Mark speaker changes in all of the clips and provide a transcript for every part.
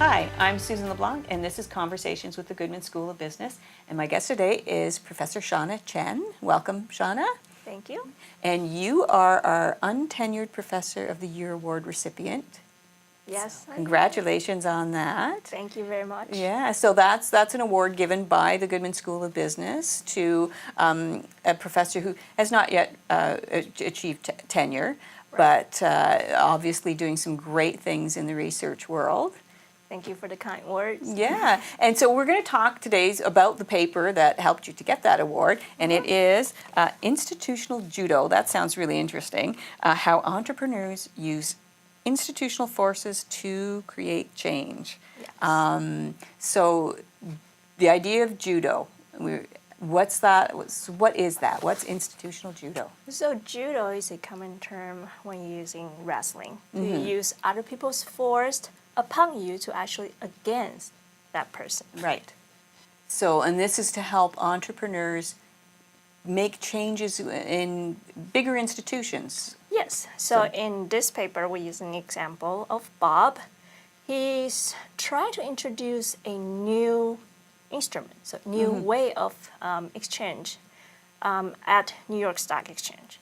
Speaker 1: Hi, I'm Susan LeBlanc, and this is Conversations with the Goodman School of Business. And my guest today is Professor Shawna Chen. Welcome, Shawna.
Speaker 2: Thank you.
Speaker 1: And you are our Untenured Professor of the Year Award recipient.
Speaker 2: Yes.
Speaker 1: So congratulations on that.
Speaker 2: Thank you very much.
Speaker 1: Yeah, so that's an award given by the Goodman School of Business to a professor who has not yet achieved tenure,
Speaker 2: Right.
Speaker 1: but obviously doing some great things in the research world.
Speaker 2: Thank you for the kind words.
Speaker 1: Yeah, and so we're going to talk today about the paper that helped you to get that award, and it is Institutional Judo. That sounds really interesting. How entrepreneurs use institutional forces to create change.
Speaker 2: Yes.
Speaker 1: So the idea of judo, what's that? What is that? What's institutional judo?
Speaker 2: So judo is a common term when you're using wrestling. You use other people's force upon you to actually against that person.
Speaker 1: Right. So, and this is to help entrepreneurs make changes in bigger institutions.
Speaker 2: Yes. So in this paper, we use an example of Bob. He's trying to introduce a new instrument, so new way of exchange at New York Stock Exchange.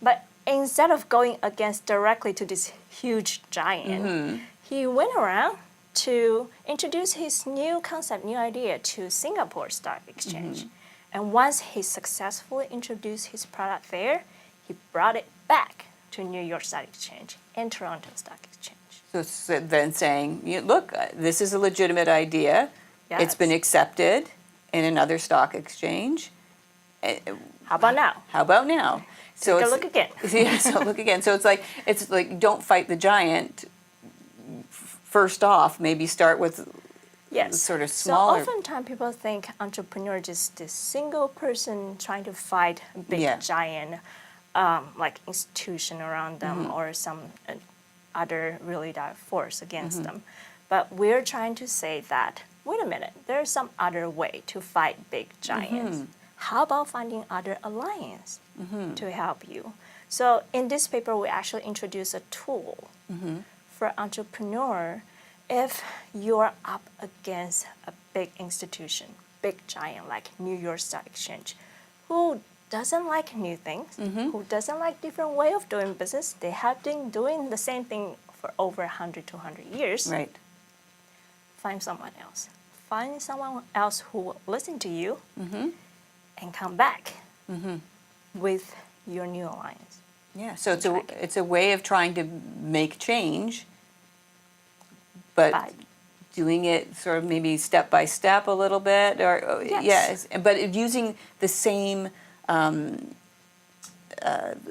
Speaker 2: But instead of going against directly to this huge giant, he went around to introduce his new concept, new idea to Singapore Stock Exchange. And once he successfully introduced his product there, he brought it back to New York Stock Exchange and Toronto Stock Exchange.
Speaker 1: So then saying, look, this is a legitimate idea.
Speaker 2: Yes.
Speaker 1: It's been accepted in another stock exchange.
Speaker 2: How about now?
Speaker 1: How about now? So
Speaker 2: Take a look again.
Speaker 1: Yeah, so look again. So it's like don't fight the giant. First off, maybe start with
Speaker 2: Yes.
Speaker 1: sort of smaller.
Speaker 2: So oftentimes people think entrepreneur is just this single person trying to fight a big giant, like institution around them or some other really direct force against them. But we're trying to say that, wait a minute, there's some other way to fight big giants. How about finding other alliance to help you? So in this paper, we actually introduce a tool for entrepreneur. If you're up against a big institution, big giant like New York Stock Exchange, who doesn't like new things, who doesn't like different way of doing business, they have been doing the same thing for over 100 to 100 years.
Speaker 1: Right.
Speaker 2: Find someone else. Find someone else who will listen to you and come back with your new alliance.
Speaker 1: Yeah. So it's a way of trying to make change, but doing it sort of maybe step by step a little bit, or
Speaker 2: Yes.
Speaker 1: but using the same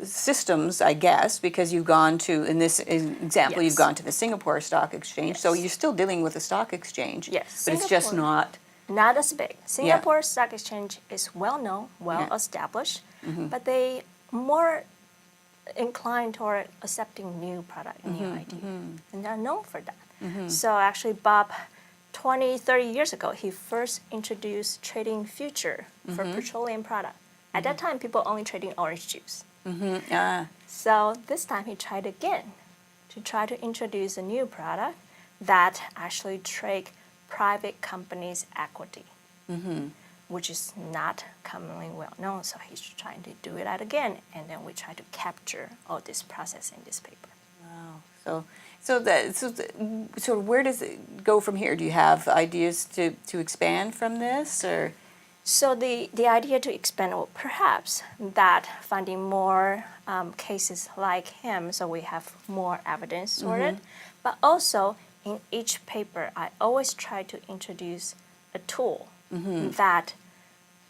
Speaker 1: systems, I guess, because you've gone to, in this example, you've
Speaker 2: Yes.
Speaker 1: gone to the Singapore Stock Exchange, so
Speaker 2: Yes.
Speaker 1: you're still dealing with a stock exchange,
Speaker 2: Yes.
Speaker 1: but it's just not.
Speaker 2: Not as big. Singapore Stock Exchange is well known, well established, but they more inclined toward accepting new product, new idea, and they're known for that. So actually, Bob, 20, 30 years ago, he first introduced trading future for petroleum product. At that time, people only trading orange juice. So this time he tried again to try to introduce a new product that actually trade private companies' equity, which is not commonly well known. So he's trying to do it again, and then we try to capture all this process in this paper.
Speaker 1: Wow. So where does it go from here? Do you have ideas to expand from this, or?
Speaker 2: So the idea to expand, well, perhaps that finding more cases like him, so we have more evidence sorted, but also in each paper, I always try to introduce a tool that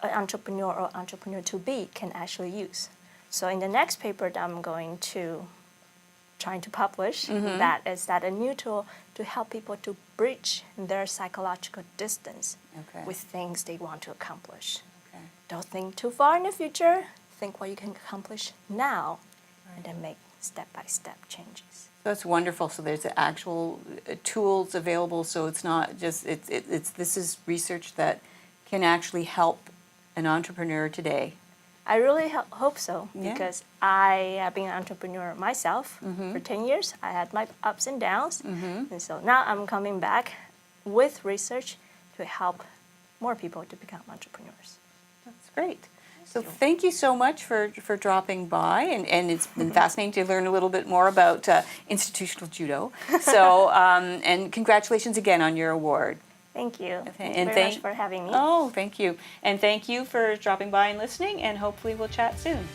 Speaker 2: an entrepreneur or entrepreneur-to-be can actually use. So in the next paper that I'm going to trying to publish, that is that a new tool to help people to bridge their psychological distance with things they want to accomplish. Don't think too far in the future. Think what you can accomplish now, and then make step-by-step changes.
Speaker 1: That's wonderful. So there's actual tools available. So it's not just this is research that can actually help an entrepreneur today.
Speaker 2: I really hope so, because I have been an entrepreneur myself for 10 years. I had my ups and downs, and so now I'm coming back with research to help more people to become entrepreneurs.
Speaker 1: That's great. So thank you so much for dropping by, and it's been fascinating to learn a little bit more about institutional judo. So, and congratulations again on your award.
Speaker 2: Thank you. Thank
Speaker 1: And
Speaker 2: you very much for having me.
Speaker 1: Oh, thank you. And thank you for dropping by and listening, and hopefully we'll chat soon.